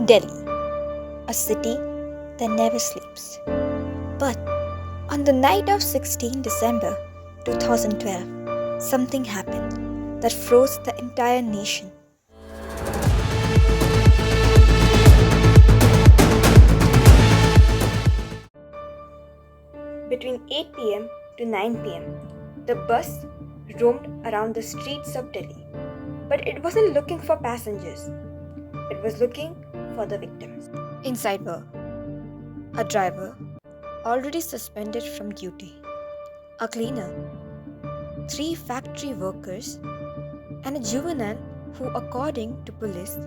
Delhi, a city that never sleeps. But on the night of 16 December 2012, something happened that froze the entire nation. Between 8 pm to 9 pm, the bus roamed around the streets of Delhi. But it wasn't looking for passengers, it was looking for the victims. Inside were a driver already suspended from duty, a cleaner, 3 factory workers, and a juvenile who, according to police,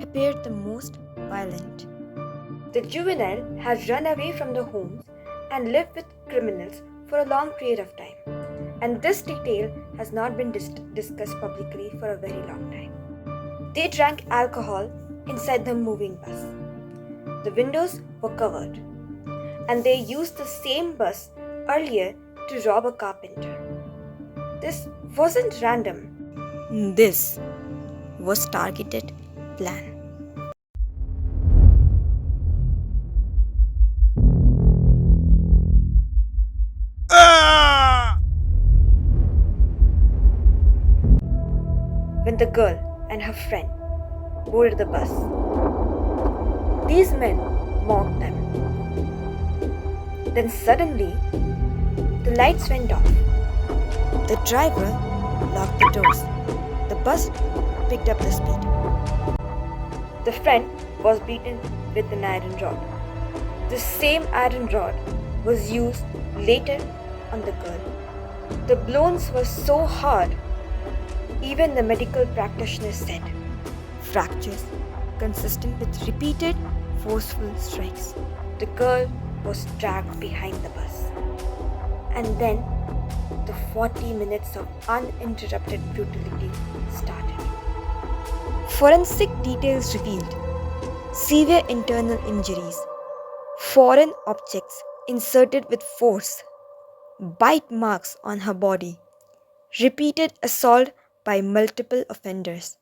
appeared the most violent. The juvenile had run away from the homes and lived with criminals for a long period of time, and this detail has not been discussed publicly for a very long time. They drank alcohol inside the moving bus. The windows were covered, and they used the same bus earlier to rob a carpenter. This wasn't random. This was targeted plan. When the girl and her friend boarded the bus, these men mocked them. Then suddenly, the lights went off. The driver locked the doors. The bus picked up the speed. The friend was beaten with an iron rod. The same iron rod was used later on the girl. The blows were so hard, even the medical practitioners said fractures consistent with repeated forceful strikes. The girl was dragged behind the bus. And then the 40 minutes of uninterrupted brutality started. Forensic details revealed severe internal injuries, foreign objects inserted with force, bite marks on her body, repeated assault by multiple offenders,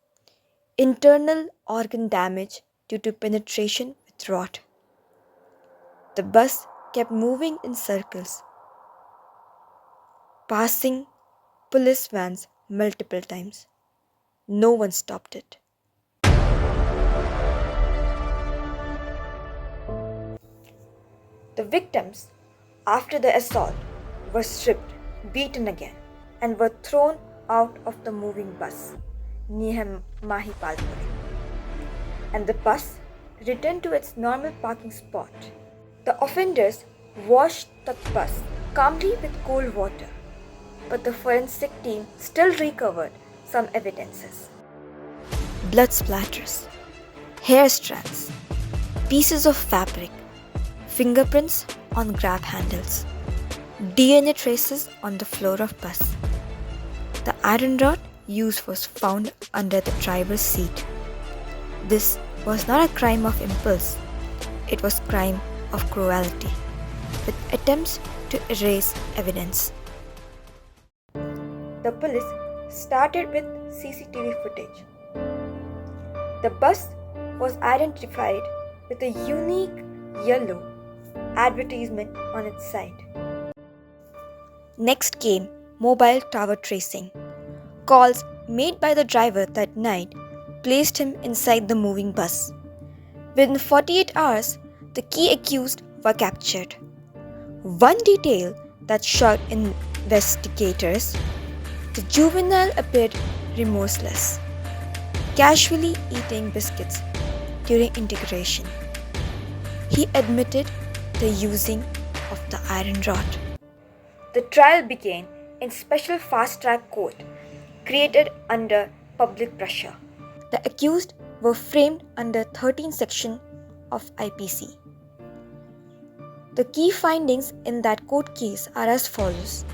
internal organ damage due to penetration with rod. The bus kept moving in circles, passing police vans multiple times. No one stopped it. The victims, after the assault, were stripped, beaten again, and were thrown out of the moving bus near Mahipalpur. And the bus returned to its normal parking spot. The offenders washed the bus calmly with cold water, but the forensic team still recovered some evidences. Blood splatters, hair strands, pieces of fabric, fingerprints on grab handles, DNA traces on the floor of bus. The iron rod used was found under the driver's seat. This was not a crime of impulse, it was crime of cruelty, with attempts to erase evidence. The police started with CCTV footage. The bus was identified with a unique yellow advertisement on its side. Next came mobile tower tracing. Calls made by the driver that night placed him inside the moving bus. Within 48 hours, the key accused were captured. One detail that shocked investigators: the juvenile appeared remorseless, casually eating biscuits during integration. He admitted the using of the iron rod. The trial began in special fast-track court created under public pressure. The accused were framed under 13th section of IPC. The key findings in that court case are as follows.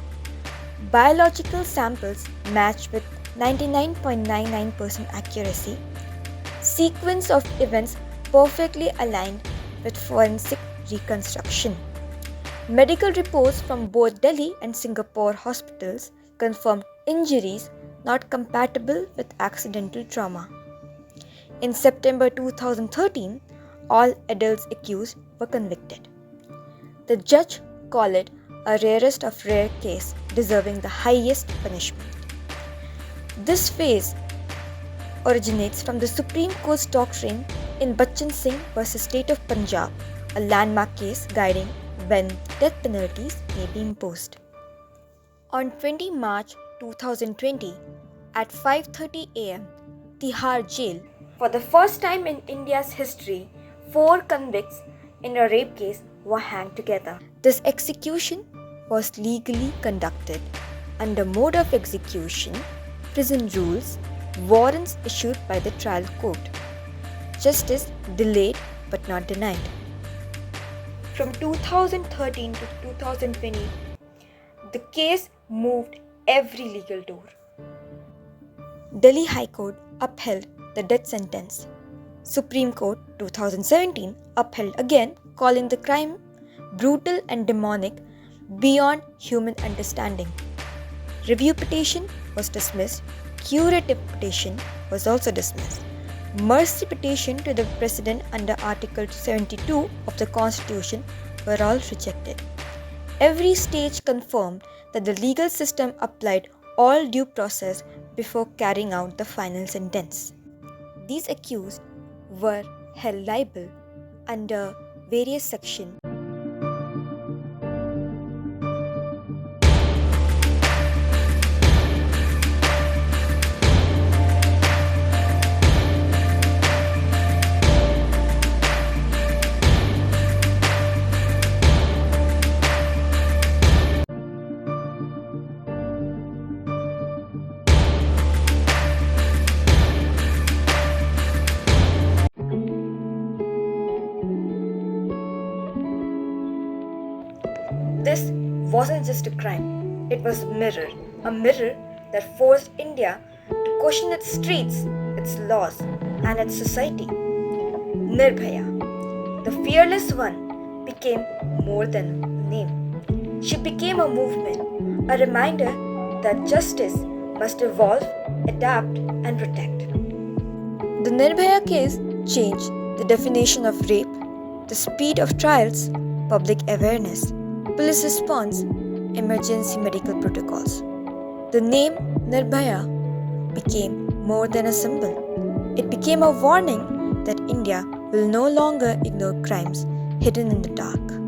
Biological samples matched with 99.99% accuracy. Sequence of events perfectly aligned with forensic reconstruction. Medical reports from both Delhi and Singapore hospitals confirmed injuries not compatible with accidental trauma. In September 2013, all adults accused were convicted. The judge called it a rarest of rare case deserving the highest punishment. This phase originates from the Supreme Court's doctrine in Bachchan Singh vs. State of Punjab, a landmark case guiding when death penalties may be imposed. On 20 March 2020, at 5:30 am, Tihar Jail, for the first time in India's history, 4 convicts in a rape case were hanged together. This execution was legally conducted under mode of execution, prison rules, warrants issued by the trial court. Justice delayed but not denied. From 2013 to 2020, the case moved every legal door. Delhi High Court upheld the death sentence. Supreme Court 2017 upheld again, calling the crime brutal and demonic beyond human understanding. Review petition was dismissed. Curative petition was also dismissed. Mercy petition to the President under Article 72 of the Constitution were all rejected. Every stage confirmed that the legal system applied all due process before carrying out the final sentence. These accused were held liable under various sections. This wasn't just a crime, it was a mirror that forced India to question its streets, its laws, and its society. Nirbhaya, the fearless one, became more than a name. She became a movement, a reminder that justice must evolve, adapt, and protect. The Nirbhaya case changed the definition of rape, the speed of trials, public awareness, police response, emergency medical protocols. The name Nirbhaya became more than a symbol. It became a warning that India will no longer ignore crimes hidden in the dark.